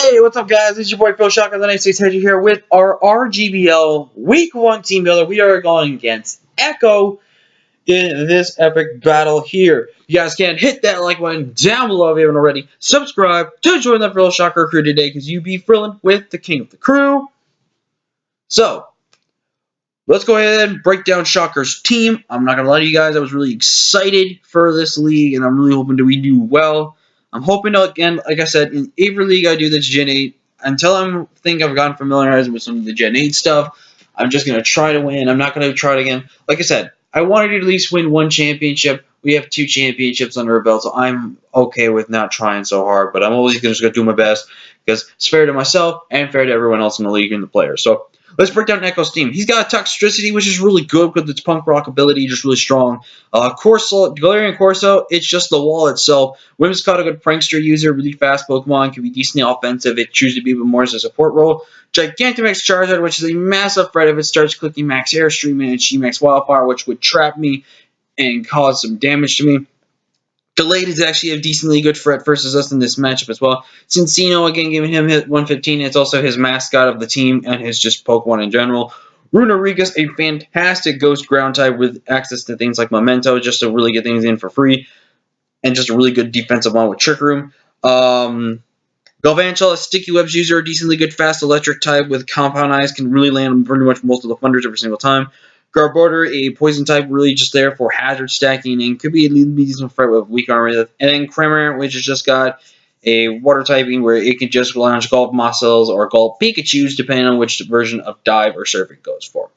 Hey, what's up, guys? It's your boy Phil Shotgun, the 96 Hedger here with our RGBL Week 1 Team Builder. We are going against Echo in this epic battle here. You guys can hit that like button down below if you haven't already. Subscribe to join the Phil Shocker crew today because you be thrilling with the king of the crew. So, let's go ahead and break down Shocker's team. I'm not going to lie to you guys, I was really excited for this league, and I'm really hoping that we do well. I'm hoping, again, like I said, in every league I do that's Gen 8, until I think I've gotten familiarized with some of the Gen 8 stuff, I'm just going to try to win. I'm not going to try it again. Like I said, I wanted to at least win one championship. We have 2 championships under our belt, so I'm okay with not trying so hard, but I'm always just going to do my best because it's fair to myself and fair to everyone else in the league and the players. So, let's break down Echo's team. He's got a Toxicity, which is really good because its punk rock ability, just really strong. Galarian Corso, it's just the wall itself. Whimsicott, a good prankster user, really fast Pokemon, can be decently offensive. It chooses to be more as a support role. Gigantamax Charizard, which is a massive threat if it starts clicking Max Airstream and G-Max Wildfire, which would trap me and cause some damage to me. Delayed is actually a decently good threat versus us in this matchup as well. Cincino, again, giving him hit 115. It's also his mascot of the team and his just Pokemon in general. Runerigus, a fantastic ghost ground type with access to things like Memento, just to really get things in for free. And just a really good defensive one with Trick Room. Galvantula, a sticky webs user, a decently good fast electric type with Compound Eyes, can really land on pretty much most of the thunders every single time. Garbodor, a poison type, really just there for hazard stacking and could be a decent threat with weak armor. And then Kramer, which has just got a water typing where it can just launch Gulp Mossels or Gulp Pikachus depending on which version of dive or surf it goes for.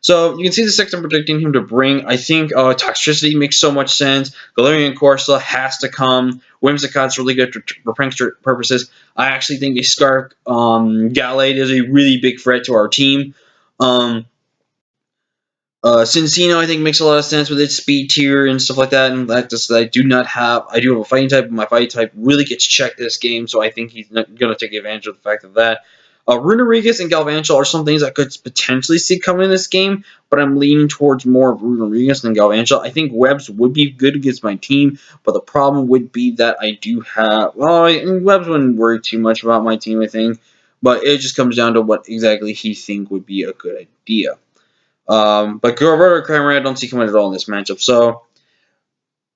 So you can see the 6 I'm predicting him to bring. I think Toxicity makes so much sense. Galarian Corsa has to come. Whimsicott's really good for prankster purposes. I actually think a Scarf Gallade is a really big threat to our team. Cincino, I think, makes a lot of sense with its speed tier and stuff like that. And that just I do have a fighting type, but my fighting type really gets checked this game, so I think he's going to take advantage of the fact of that. Runerigus and Galvantula are some things I could potentially see coming in this game, but I'm leaning towards more of Runerigus than Galvantula. I think Webs would be good against my team, but the problem would be that I do have... Well, Webs wouldn't worry too much about my team, I think, but it just comes down to what exactly he think would be a good idea. But Garbodor Kramer, I don't see coming at all in this matchup, so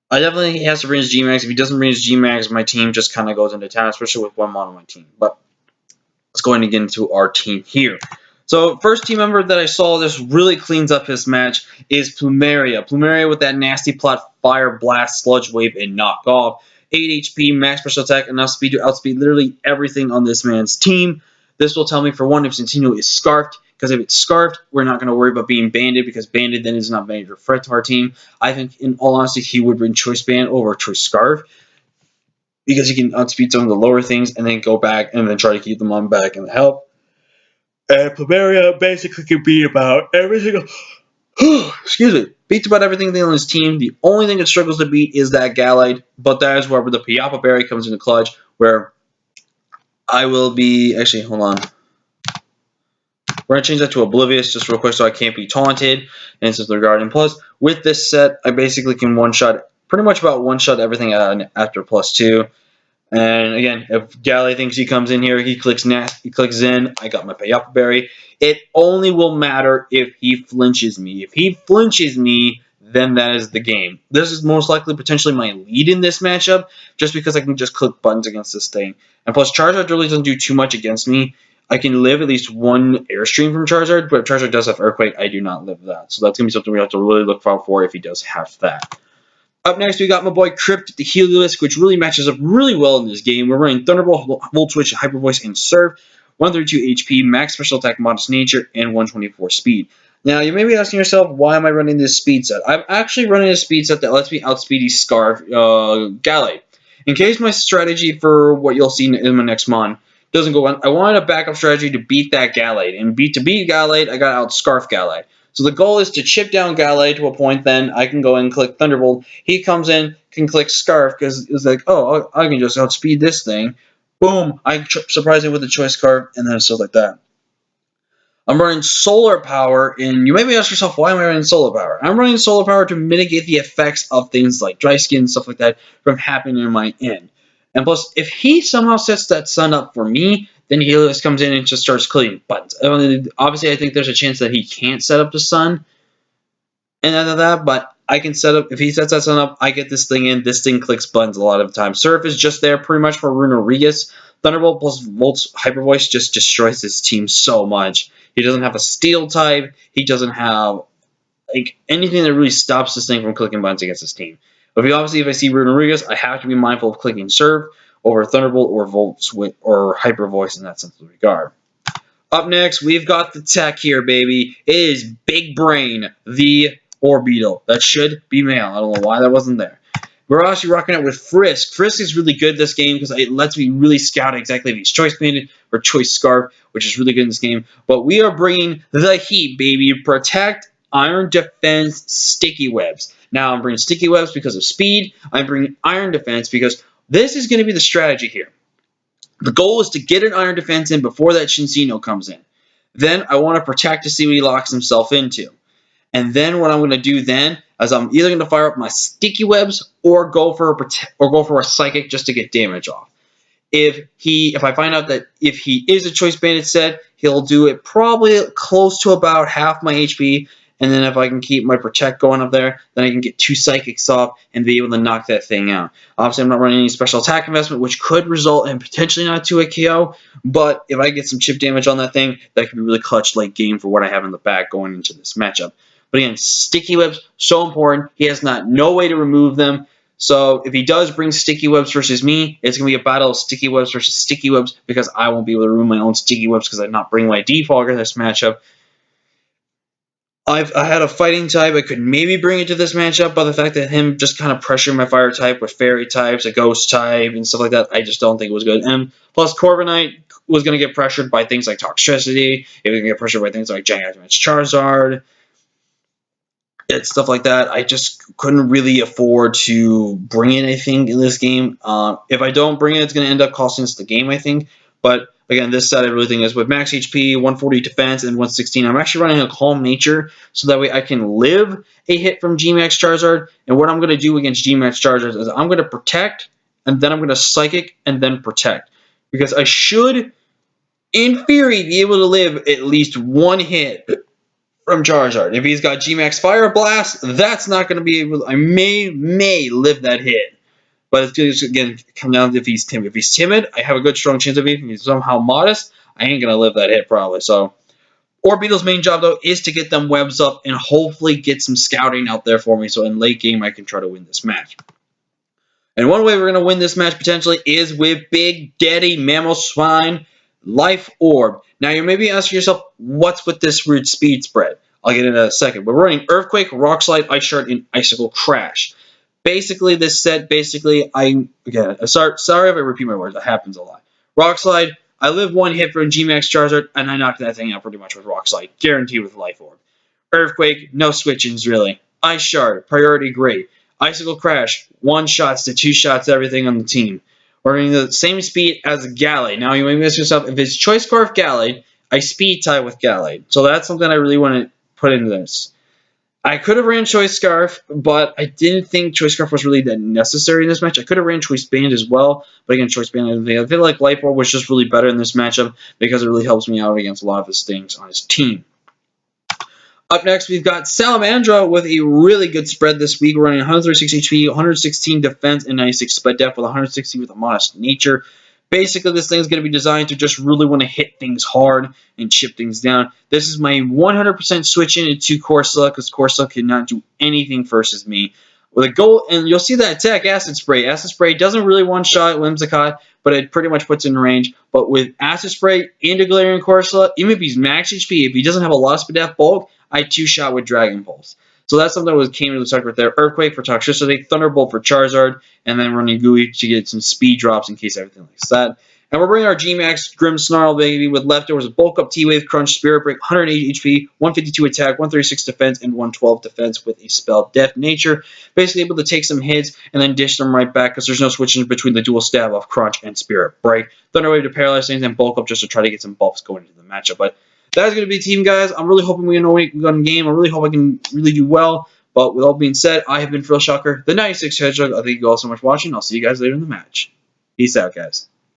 I definitely think he has to bring his G-Max. If he doesn't bring his G-Max, my team just kind of goes into town, especially with one mod on my team. But let's go ahead and get into our team here. So, first team member that I saw this really cleans up his match is Plumeria. Plumeria with that nasty plot, Fire Blast, Sludge Wave, and Knock Off. 8 HP, max special attack, enough speed to outspeed literally everything on this man's team. This will tell me, for one, if Centino is Scarfed, because if it's Scarfed, we're not going to worry about being banded, because banded then is not a major threat to our team. I think, in all honesty, he would bring Choice Band over Choice Scarf, because he can outspeed some of the lower things and then go back and then try to keep them on back and help. And Plumeria basically can beat about every single... excuse me. Beats about everything on his team. The only thing it struggles to beat is that Gallade, but that is where the Piappa Berry comes into clutch, where I will be... Actually, hold on. We're going to change that to Oblivious just real quick so I can't be taunted. And since they're Guardian Plus, with this set, I basically can one-shot, pretty much about one-shot everything after +2. And again, if Gallade thinks he comes in here, he clicks in, I got my Piappa Berry. It only will matter if he flinches me. If he flinches me, then that is the game. This is most likely potentially my lead in this matchup, just because I can just click buttons against this thing. And plus, Charizard really doesn't do too much against me. I can live at least one Airstream from Charizard, but if Charizard does have Earthquake, I do not live that. So that's going to be something we have to really look out for if he does have that. Up next, we got my boy Crypt, the Heliolisk, which really matches up really well in this game. We're running Thunderbolt, Volt Switch, Hyper Voice, and Surf. 132 HP, max special attack, modest nature, and 124 speed. Now, you may be asking yourself, why am I running this speed set? I'm actually running a speed set that lets me outspeed these Scarf Gallade. In case my strategy for what you'll see in my next mon doesn't go on, I wanted a backup strategy to beat that Gallade. And to beat Gallade, I got to outscarf Gallade. So the goal is to chip down Gallade to a point, then I can go and click Thunderbolt. He comes in, can click Scarf, because it's like, oh, I can just outspeed this thing. Boom, I surprise him with a Choice Scarf, and then stuff like that. I'm running Solar Power, and you may be asking yourself, why am I running Solar Power? I'm running Solar Power to mitigate the effects of things like dry skin and stuff like that from happening in my end. And plus, if he somehow sets that sun up for me, Then Helios comes in and just starts clicking buttons. Obviously, I think there's a chance that he can't set up the sun and none of that, but I can set up, if he sets that sun up, I get this thing in. This thing clicks buttons a lot of the time. Surf is just there pretty much for Rune Regis. Thunderbolt plus Volt's Hyper Voice just destroys his team so much. He doesn't have a steel type. He doesn't have like anything that really stops this thing from clicking buttons against his team. But if I see Rune Regis, I have to be mindful of clicking Surf over Thunderbolt or Volt's or Hyper Voice in that sense of regard. Up next, we've got the tech here, baby. It is Big Brain, the Orbeetle. That should be male. I don't know why that wasn't there. We're actually rocking out with Frisk. Frisk is really good this game because it lets me really scout exactly if he's Choice Banded or Choice Scarf, which is really good in this game. But we are bringing the heat, baby. Protect, Iron Defense, Sticky Webs. Now, I'm bringing Sticky Webs because of speed. I'm bringing Iron Defense because this is going to be the strategy here. The goal is to get an Iron Defense in before that Shinsino comes in. Then I want to protect to see what he locks himself into. And then what I'm going to do then is I'm either going to fire up my Sticky Webs or go for a Psychic just to get damage off. If I find out that if he is a Choice Bandit set, he'll do it probably close to about half my HP. And then if I can keep my Protect going up there, then I can get 2 Psychics off and be able to knock that thing out. Obviously, I'm not running any special attack investment, which could result in potentially not to a KO. But if I get some chip damage on that thing, that could be really clutch late game for what I have in the back going into this matchup. But again, Sticky Webs, so important. He has no way to remove them. So if he does bring Sticky Webs versus me, it's going to be a battle of Sticky Webs versus Sticky Webs because I won't be able to remove my own Sticky Webs because I'm not bringing my Defogger in this matchup. I had a fighting type. I could maybe bring it to this matchup, but the fact that him just kind of pressuring my fire type with fairy types, a ghost type, and stuff like that, I just don't think it was good. And plus, Corviknight was going to get pressured by things like Toxtricity. It was going to get pressured by things like Giant Charizard. And stuff like that. I just couldn't really afford to bring in anything in this game. If I don't bring it, it's going to end up costing us the game, I think. But again, this set I really think is with max HP, 140 defense, and 116. I'm actually running a Calm Nature so that way I can live a hit from G-Max Charizard. And what I'm going to do against G-Max Charizard is I'm going to Protect, and then I'm going to Psychic, and then Protect. Because I should, in theory, be able to live at least 1 hit from Charizard. If he's got G-Max Fire Blast, that's not going to be able to, I may live that hit. But it's going to, again, come down to if he's timid. If he's timid, I have a good, strong chance of it. If he's somehow modest, I ain't going to live that hit probably. So, Orbeetle's main job, though, is to get them webs up and hopefully get some scouting out there for me so in late game I can try to win this match. And one way we're going to win this match potentially is with Big Daddy Mamoswine Life Orb. Now, you may be asking yourself, what's with this weird speed spread? I'll get into that in a second. But we're running Earthquake, Rock Slide, Ice Shard, and Icicle Crash. Basically, this set, sorry if I repeat my words. That happens a lot. Rock Slide, I live 1 hit from G-Max Charizard, and I knock that thing out pretty much with Rock Slide. Guaranteed with Life Orb. Earthquake, no switch-ins really. Ice Shard, priority great. Icicle Crash, 1 shots to 2 shots everything on the team. We're running the same speed as Gallade. Now, you may ask yourself, if it's Choice Scarf Gallade, I speed tie with Gallade. So that's something I really want to put into this. I could have ran Choice Scarf, but I didn't think Choice Scarf was really that necessary in this match. I could have ran Choice Band as well, but again, Choice Band, I feel like Life Orb was just really better in this matchup because it really helps me out against a lot of his things on his team. Up next, we've got Salamandra with a really good spread this week. We're running 136 HP, 116 defense, and 96 spread depth with 160 with a modest nature. Basically, this thing is going to be designed to just really want to hit things hard and chip things down. This is my 100% switch in into Corsola because Corsola cannot do anything versus me. With a goal, and you'll see that attack Acid Spray. Acid Spray doesn't really one-shot Whimsicott, but it pretty much puts in range. But with Acid Spray into Galarian Corsola, even if he's max HP, if he doesn't have a lot of speed depth bulk, I 2-shot with Dragon Pulse. So that's something that came to the sucker right there. Earthquake for Toxtricity, Thunderbolt for Charizard, and then running Gooey to get some speed drops in case everything likes that. And we're bringing our G-Max Grim Snarl, baby, with leftovers of Bulk Up, T-Wave, Crunch, Spirit Break, 180 HP, 152 attack, 136 defense, and 112 defense with a spell Death Nature. Basically able to take some hits and then dish them right back because there's no switching between the dual stab of Crunch and Spirit Break. Thunderwave to paralyze things and Bulk Up just to try to get some buffs going into the matchup. But that's going to be the team, guys. I'm really hoping we can win game. I really hope I can really do well. But with all being said, I have been Phil Shocker, the 96 Hedgehog. I thank you all so much for watching. I'll see you guys later in the match. Peace out, guys.